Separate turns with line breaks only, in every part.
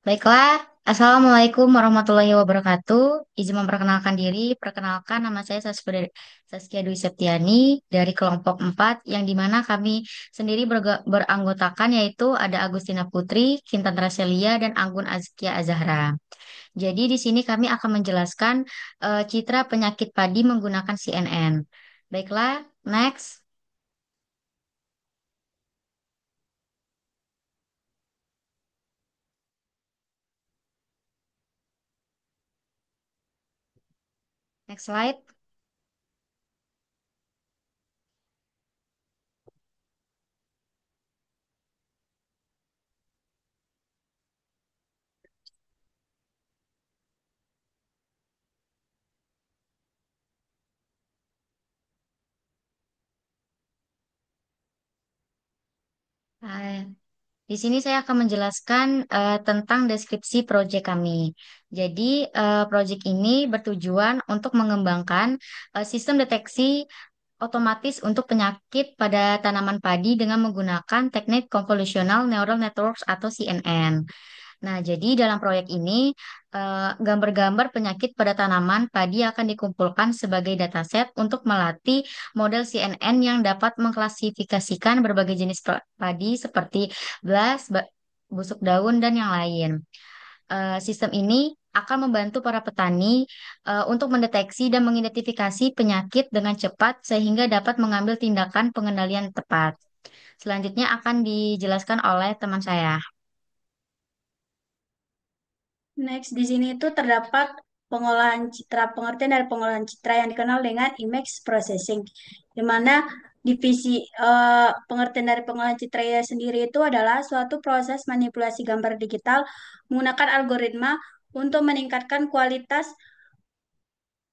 Baiklah, Assalamualaikum warahmatullahi wabarakatuh. Izin memperkenalkan diri, perkenalkan nama saya Saskia Dwi Septiani dari kelompok 4, yang dimana kami sendiri beranggotakan yaitu ada Agustina Putri, Kintan Raselia, dan Anggun Azkia Azahra. Jadi di sini kami akan menjelaskan citra penyakit padi menggunakan CNN. Baiklah, next, next slide. Hai. Di sini saya akan menjelaskan tentang deskripsi proyek kami. Jadi, proyek ini bertujuan untuk mengembangkan sistem deteksi otomatis untuk penyakit pada tanaman padi dengan menggunakan teknik Convolutional Neural Networks atau CNN. Nah, jadi dalam proyek ini, gambar-gambar penyakit pada tanaman padi akan dikumpulkan sebagai dataset untuk melatih model CNN yang dapat mengklasifikasikan berbagai jenis padi seperti blast, busuk daun, dan yang lain. Sistem ini akan membantu para petani untuk mendeteksi dan mengidentifikasi penyakit dengan cepat sehingga dapat mengambil tindakan pengendalian tepat. Selanjutnya akan dijelaskan oleh teman saya.
Next, di sini itu terdapat pengolahan citra, pengertian dari pengolahan citra yang dikenal dengan image processing, di mana divisi pengertian dari pengolahan citra sendiri itu adalah suatu proses manipulasi gambar digital menggunakan algoritma untuk meningkatkan kualitas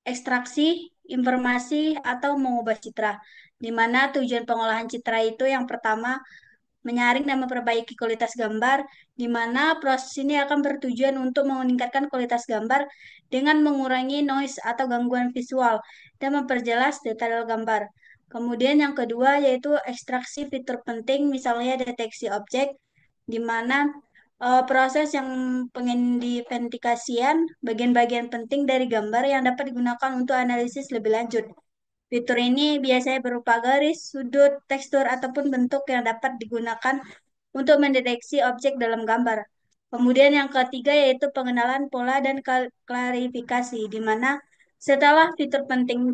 ekstraksi informasi atau mengubah citra, di mana tujuan pengolahan citra itu yang pertama menyaring dan memperbaiki kualitas gambar, di mana proses ini akan bertujuan untuk meningkatkan kualitas gambar dengan mengurangi noise atau gangguan visual dan memperjelas detail gambar. Kemudian yang kedua yaitu ekstraksi fitur penting, misalnya deteksi objek, di mana proses yang pengidentifikasian bagian-bagian penting dari gambar yang dapat digunakan untuk analisis lebih lanjut. Fitur ini biasanya berupa garis, sudut, tekstur, ataupun bentuk yang dapat digunakan untuk mendeteksi objek dalam gambar. Kemudian yang ketiga yaitu pengenalan pola dan klarifikasi, di mana setelah fitur penting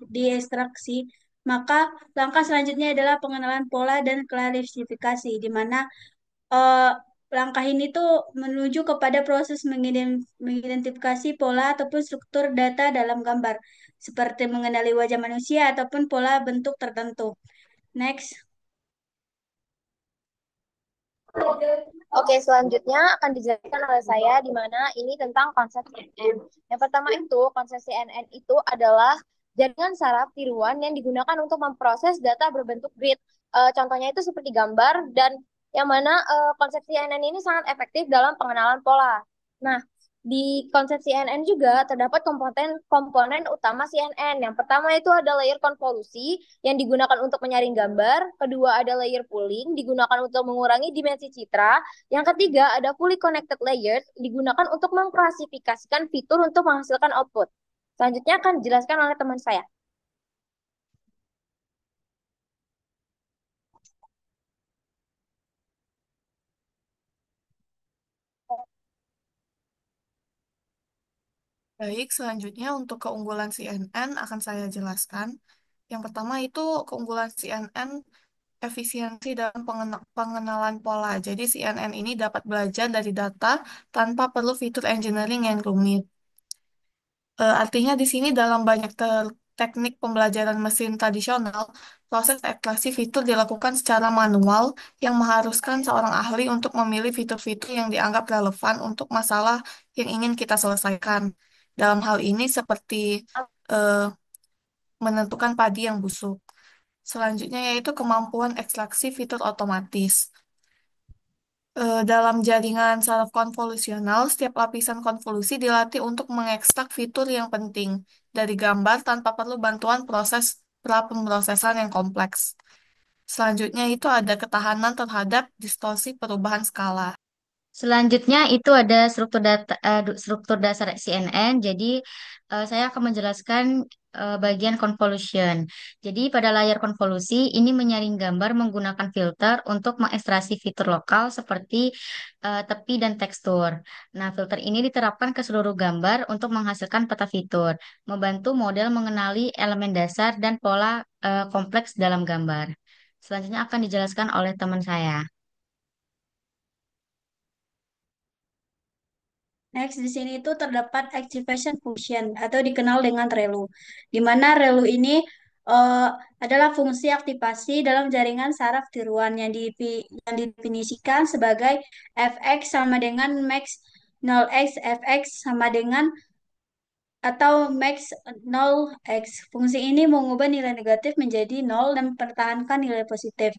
diekstraksi, maka langkah selanjutnya adalah pengenalan pola dan klarifikasi, di mana eh, langkah ini tuh menuju kepada proses mengidentifikasi pola ataupun struktur data dalam gambar, seperti mengenali wajah manusia ataupun pola bentuk tertentu. Next.
Oke, selanjutnya akan dijelaskan oleh saya di mana ini tentang konsep CNN. Yang pertama itu, konsep CNN itu adalah jaringan saraf tiruan yang digunakan untuk memproses data berbentuk grid. Contohnya itu seperti gambar dan yang mana konsep CNN ini sangat efektif dalam pengenalan pola. Nah, di konsep CNN juga terdapat komponen utama CNN. Yang pertama itu ada layer konvolusi yang digunakan untuk menyaring gambar. Kedua ada layer pooling digunakan untuk mengurangi dimensi citra. Yang ketiga, ada fully connected layers digunakan untuk mengklasifikasikan fitur untuk menghasilkan output. Selanjutnya akan dijelaskan oleh teman saya.
Baik, selanjutnya untuk keunggulan CNN akan saya jelaskan. Yang pertama itu keunggulan CNN efisiensi dalam pengenalan pola. Jadi CNN ini dapat belajar dari data tanpa perlu fitur engineering yang rumit. Artinya di sini dalam banyak teknik pembelajaran mesin tradisional, proses ekstraksi fitur dilakukan secara manual yang mengharuskan seorang ahli untuk memilih fitur-fitur yang dianggap relevan untuk masalah yang ingin kita selesaikan. Dalam hal ini seperti eh, menentukan padi yang busuk. Selanjutnya yaitu kemampuan ekstraksi fitur otomatis. Dalam jaringan saraf konvolusional, setiap lapisan konvolusi dilatih untuk mengekstrak fitur yang penting dari gambar tanpa perlu bantuan proses pra-pemrosesan yang kompleks. Selanjutnya itu ada ketahanan terhadap distorsi perubahan skala.
Selanjutnya itu ada struktur dasar CNN. Jadi saya akan menjelaskan bagian convolution. Jadi pada layar konvolusi ini menyaring gambar menggunakan filter untuk mengekstraksi fitur lokal seperti tepi dan tekstur. Nah, filter ini diterapkan ke seluruh gambar untuk menghasilkan peta fitur, membantu model mengenali elemen dasar dan pola kompleks dalam gambar. Selanjutnya akan dijelaskan oleh teman saya.
Next, di sini itu terdapat activation function atau dikenal dengan ReLU, di mana ReLU ini eh, adalah fungsi aktivasi dalam jaringan saraf tiruan yang didefinisikan sebagai fx sama dengan max 0x fx sama dengan atau max 0x. Fungsi ini mengubah nilai negatif menjadi nol dan mempertahankan nilai positif,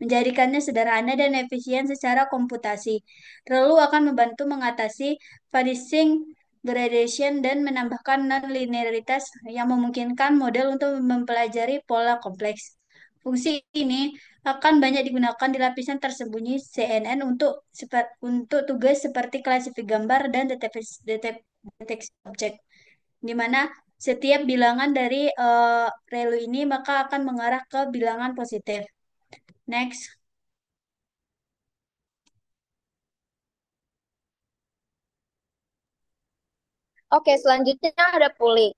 menjadikannya sederhana dan efisien secara komputasi. Lalu akan membantu mengatasi vanishing gradation dan menambahkan non-linearitas yang memungkinkan model untuk mempelajari pola kompleks. Fungsi ini akan banyak digunakan di lapisan tersembunyi CNN untuk tugas seperti klasifikasi gambar dan deteksi objek, di mana setiap bilangan dari ReLU ini maka akan mengarah ke bilangan positif. Next,
Oke, selanjutnya ada pooling.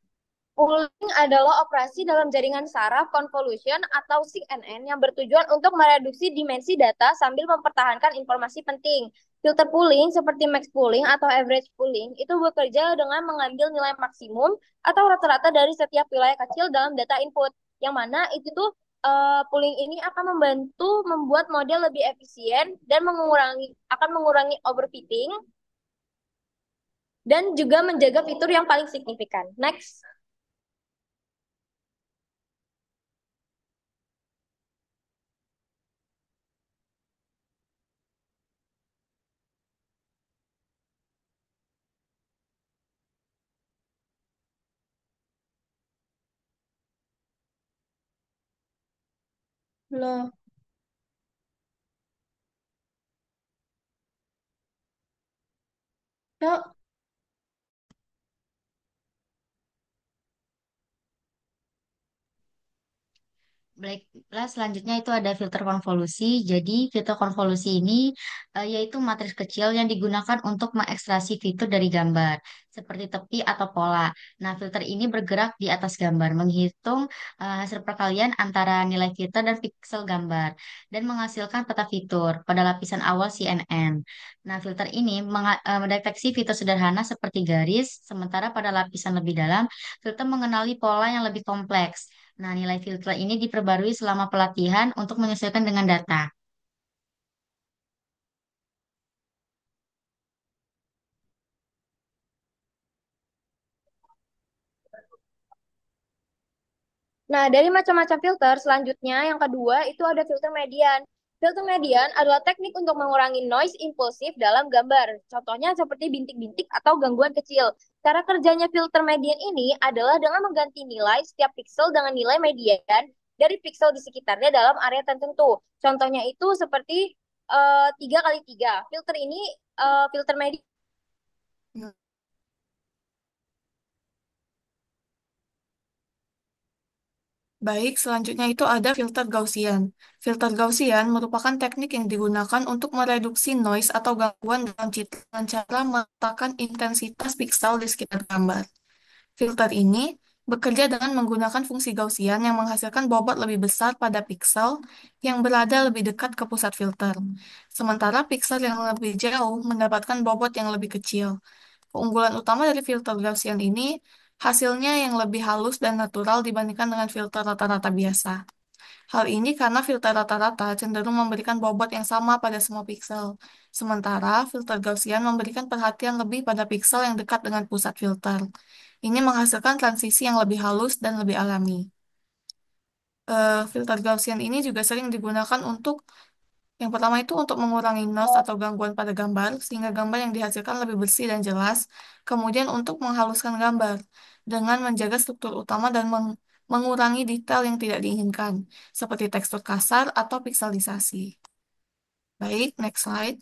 Pooling adalah operasi dalam jaringan saraf convolution atau CNN yang bertujuan untuk mereduksi dimensi data sambil mempertahankan informasi penting. Filter pooling seperti max pooling atau average pooling itu bekerja dengan mengambil nilai maksimum atau rata-rata dari setiap wilayah kecil dalam data input. Yang mana itu tuh pooling ini akan membantu membuat model lebih efisien dan mengurangi overfitting dan juga menjaga fitur yang paling signifikan. Next.
lo, lo,
Baiklah, selanjutnya itu ada filter konvolusi. Jadi, filter konvolusi ini yaitu matriks kecil yang digunakan untuk mengekstraksi fitur dari gambar, seperti tepi atau pola. Nah, filter ini bergerak di atas gambar, menghitung hasil perkalian antara nilai filter dan piksel gambar, dan menghasilkan peta fitur pada lapisan awal CNN. Nah, filter ini mendeteksi fitur sederhana seperti garis, sementara pada lapisan lebih dalam, filter mengenali pola yang lebih kompleks. Nah, nilai filter ini diperbarui selama pelatihan untuk menyesuaikan dengan data.
Nah, dari macam-macam filter, selanjutnya yang kedua itu ada filter median. Filter median adalah teknik untuk mengurangi noise impulsif dalam gambar. Contohnya seperti bintik-bintik atau gangguan kecil. Cara kerjanya filter median ini adalah dengan mengganti nilai setiap pixel dengan nilai median dari pixel di sekitarnya dalam area tertentu. Contohnya itu seperti 3 kali 3. Filter ini filter median.
Baik, selanjutnya itu ada filter Gaussian. Filter Gaussian merupakan teknik yang digunakan untuk mereduksi noise atau gangguan dalam citra dengan cara meletakkan intensitas piksel di sekitar gambar. Filter ini bekerja dengan menggunakan fungsi Gaussian yang menghasilkan bobot lebih besar pada piksel yang berada lebih dekat ke pusat filter. Sementara piksel yang lebih jauh mendapatkan bobot yang lebih kecil. Keunggulan utama dari filter Gaussian ini hasilnya yang lebih halus dan natural dibandingkan dengan filter rata-rata biasa. Hal ini karena filter rata-rata cenderung memberikan bobot yang sama pada semua piksel, sementara filter Gaussian memberikan perhatian lebih pada piksel yang dekat dengan pusat filter. Ini menghasilkan transisi yang lebih halus dan lebih alami. Filter Gaussian ini juga sering digunakan untuk yang pertama itu untuk mengurangi noise atau gangguan pada gambar, sehingga gambar yang dihasilkan lebih bersih dan jelas. Kemudian untuk menghaluskan gambar, dengan menjaga struktur utama dan mengurangi detail yang tidak diinginkan, seperti tekstur kasar atau pikselisasi. Baik, next slide.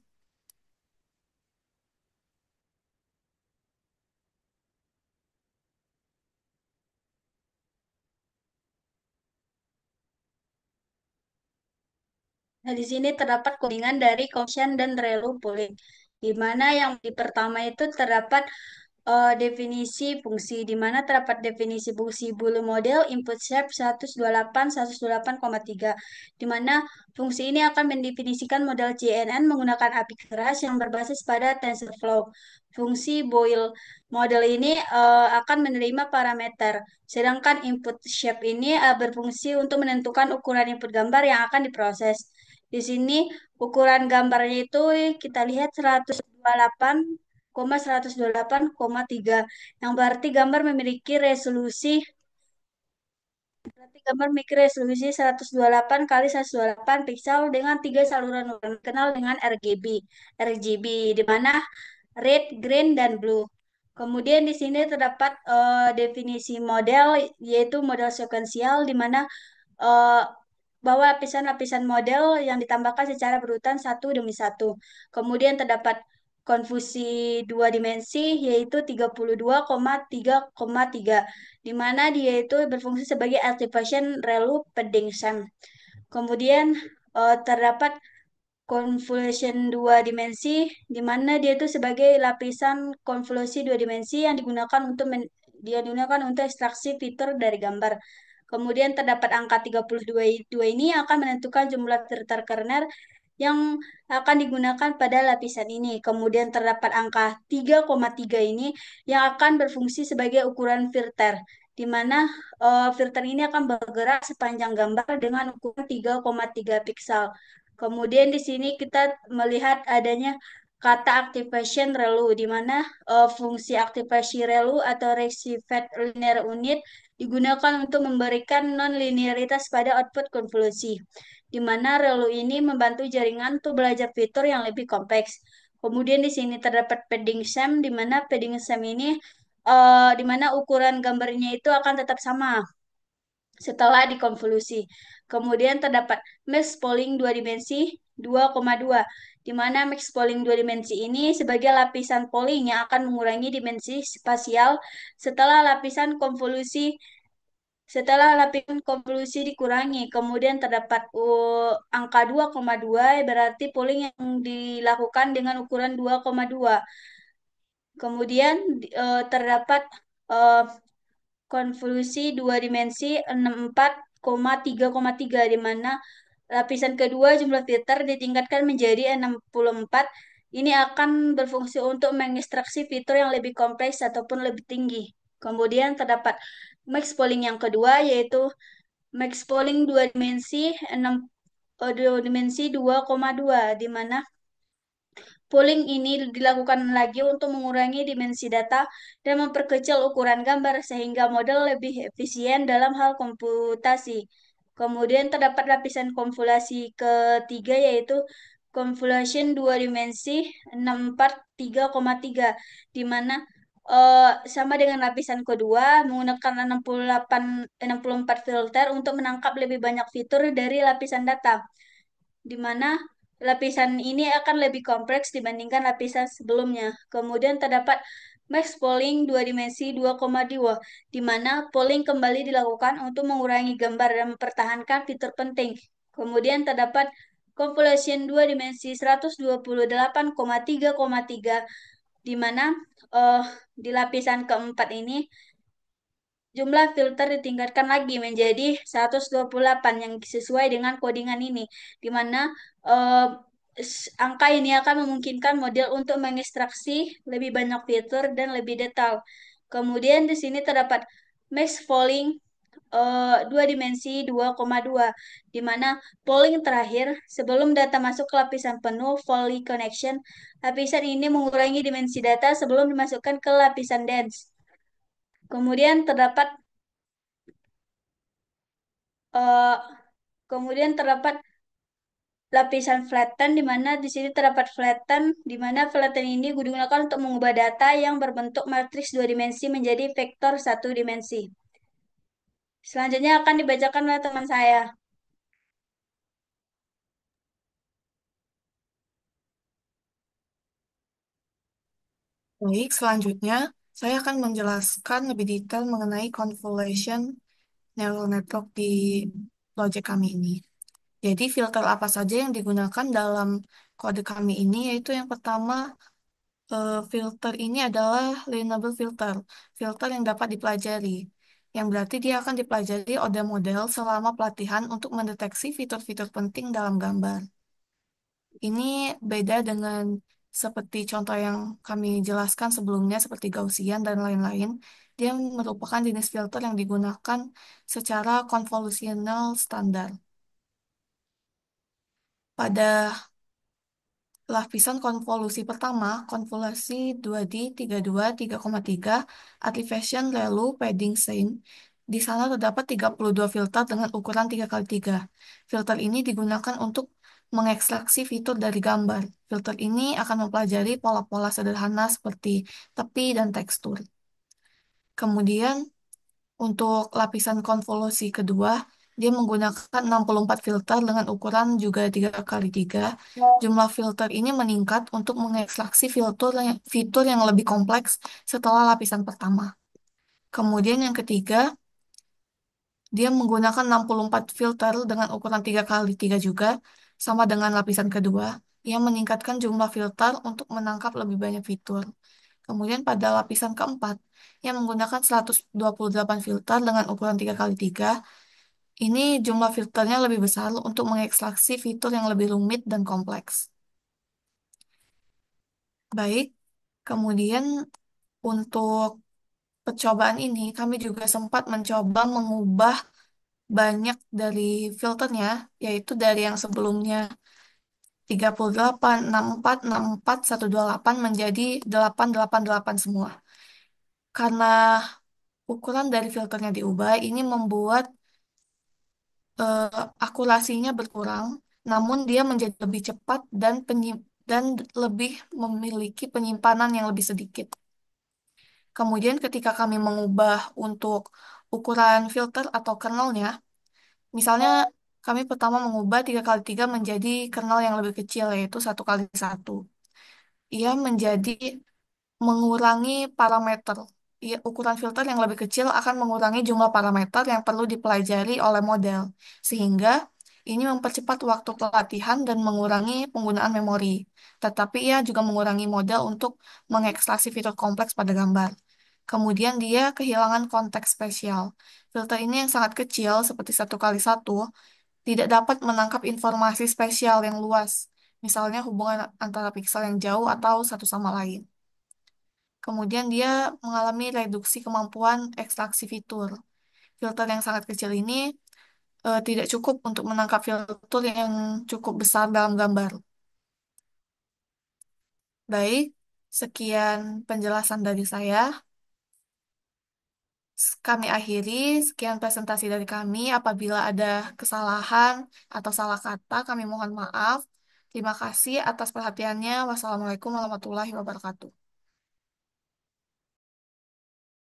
Nah, di sini terdapat codingan dari Gaussian dan Relu pooling, di mana yang di pertama itu terdapat definisi fungsi, di mana terdapat definisi fungsi bulu model input shape 128, 128,3, di mana fungsi ini akan mendefinisikan model CNN menggunakan API keras yang berbasis pada TensorFlow. Fungsi Boyle model ini akan menerima parameter, sedangkan input shape ini berfungsi untuk menentukan ukuran input gambar yang akan diproses. Di sini ukuran gambarnya itu kita lihat 128,128,3, yang berarti gambar memiliki resolusi 128 kali 128 piksel dengan tiga saluran warna dikenal dengan RGB. RGB di mana red, green, dan blue. Kemudian di sini terdapat definisi model, yaitu model sekuensial, di mana eh, bahwa lapisan-lapisan model yang ditambahkan secara berurutan satu demi satu. Kemudian terdapat konfusi dua dimensi, yaitu 32,3,3, di mana dia itu berfungsi sebagai activation relu padding SEM. Kemudian terdapat convolution dua dimensi, di mana dia itu sebagai lapisan konvolusi dua dimensi yang dia digunakan untuk ekstraksi fitur dari gambar. Kemudian terdapat angka 32 ini yang akan menentukan jumlah filter kernel yang akan digunakan pada lapisan ini. Kemudian terdapat angka 3,3 ini yang akan berfungsi sebagai ukuran filter, di mana filter ini akan bergerak sepanjang gambar dengan ukuran 3,3 piksel. Kemudian di sini kita melihat adanya kata activation relu, di mana fungsi aktivasi relu atau received linear unit digunakan untuk memberikan non-linearitas pada output konvolusi, di mana relu ini membantu jaringan untuk belajar fitur yang lebih kompleks. Kemudian di sini terdapat padding SEM, di mana padding SEM ini di mana ukuran gambarnya itu akan tetap sama setelah dikonvolusi. Kemudian terdapat max polling dua dimensi 2,2, di mana max polling dua dimensi ini sebagai lapisan polling yang akan mengurangi dimensi spasial setelah lapisan konvolusi setelah lapisan konvolusi dikurangi. Kemudian terdapat angka 2,2, berarti polling yang dilakukan dengan ukuran 2,2. Kemudian terdapat eh, konvolusi dua dimensi 64,3,3, di mana lapisan kedua jumlah filter ditingkatkan menjadi 64. Ini akan berfungsi untuk mengekstraksi fitur yang lebih kompleks ataupun lebih tinggi. Kemudian terdapat max polling yang kedua, yaitu max polling dua dimensi 2,2, di mana pooling ini dilakukan lagi untuk mengurangi dimensi data dan memperkecil ukuran gambar sehingga model lebih efisien dalam hal komputasi. Kemudian terdapat lapisan konvolasi ketiga, yaitu convolution dua dimensi 643,3, di mana sama dengan lapisan kedua menggunakan 64 filter untuk menangkap lebih banyak fitur dari lapisan data, di mana lapisan ini akan lebih kompleks dibandingkan lapisan sebelumnya. Kemudian terdapat max polling dua dimensi 2,2, di mana polling kembali dilakukan untuk mengurangi gambar dan mempertahankan fitur penting. Kemudian terdapat compilation dua dimensi 128,3,3, di mana eh, di lapisan keempat ini jumlah filter ditingkatkan lagi menjadi 128 yang sesuai dengan codingan ini, di mana eh, angka ini akan memungkinkan model untuk mengekstraksi lebih banyak fitur dan lebih detail. Kemudian di sini terdapat max polling dua dimensi 2,2, di mana polling terakhir sebelum data masuk ke lapisan penuh Foley connection. Lapisan ini mengurangi dimensi data sebelum dimasukkan ke lapisan dense. Kemudian terdapat eh, kemudian terdapat lapisan flatten, di mana di sini terdapat flatten, di mana flatten ini digunakan untuk mengubah data yang berbentuk matriks dua dimensi menjadi vektor satu dimensi. Selanjutnya akan dibacakan oleh teman saya.
Baik, selanjutnya saya akan menjelaskan lebih detail mengenai convolution neural network di project kami ini. Jadi filter apa saja yang digunakan dalam kode kami ini, yaitu yang pertama, filter ini adalah learnable filter, filter yang dapat dipelajari. Yang berarti dia akan dipelajari oleh model selama pelatihan untuk mendeteksi fitur-fitur penting dalam gambar. Ini beda dengan seperti contoh yang kami jelaskan sebelumnya, seperti Gaussian dan lain-lain. Dia merupakan jenis filter yang digunakan secara konvolusional standar. Pada lapisan konvolusi pertama, konvolusi 2D 32 3,3, activation, relu, padding, shine. Di sana terdapat 32 filter dengan ukuran 3 kali 3. Filter ini digunakan untuk mengekstraksi fitur dari gambar. Filter ini akan mempelajari pola-pola sederhana seperti tepi dan tekstur. Kemudian, untuk lapisan konvolusi kedua, dia menggunakan 64 filter dengan ukuran juga 3 kali 3. Jumlah filter ini meningkat untuk mengekstraksi fitur yang lebih kompleks setelah lapisan pertama. Kemudian yang ketiga, dia menggunakan 64 filter dengan ukuran 3 kali 3 juga, sama dengan lapisan kedua, yang meningkatkan jumlah filter untuk menangkap lebih banyak fitur. Kemudian pada lapisan keempat, yang menggunakan 128 filter dengan ukuran 3 kali 3. Ini jumlah filternya lebih besar untuk mengekstraksi fitur yang lebih rumit dan kompleks. Baik, kemudian untuk percobaan ini, kami juga sempat mencoba mengubah banyak dari filternya, yaitu dari yang sebelumnya 38, 64, 64, 128 menjadi 888 semua. Karena ukuran dari filternya diubah, ini membuat eh, akurasinya berkurang, namun dia menjadi lebih cepat dan lebih memiliki penyimpanan yang lebih sedikit. Kemudian ketika kami mengubah untuk ukuran filter atau kernelnya, misalnya kami pertama mengubah 3 kali 3 menjadi kernel yang lebih kecil, yaitu 1 kali 1. Ia menjadi mengurangi parameter. Ya, ukuran filter yang lebih kecil akan mengurangi jumlah parameter yang perlu dipelajari oleh model, sehingga ini mempercepat waktu pelatihan dan mengurangi penggunaan memori. Tetapi ia juga mengurangi model untuk mengekstraksi fitur kompleks pada gambar. Kemudian dia kehilangan konteks spesial. Filter ini yang sangat kecil, seperti 1 kali 1, tidak dapat menangkap informasi spesial yang luas, misalnya hubungan antara piksel yang jauh atau satu sama lain. Kemudian dia mengalami reduksi kemampuan ekstraksi fitur. Filter yang sangat kecil ini tidak cukup untuk menangkap fitur yang cukup besar dalam gambar. Baik, sekian penjelasan dari saya. Kami akhiri, sekian presentasi dari kami. Apabila ada kesalahan atau salah kata, kami mohon maaf. Terima kasih atas perhatiannya. Wassalamualaikum warahmatullahi wabarakatuh.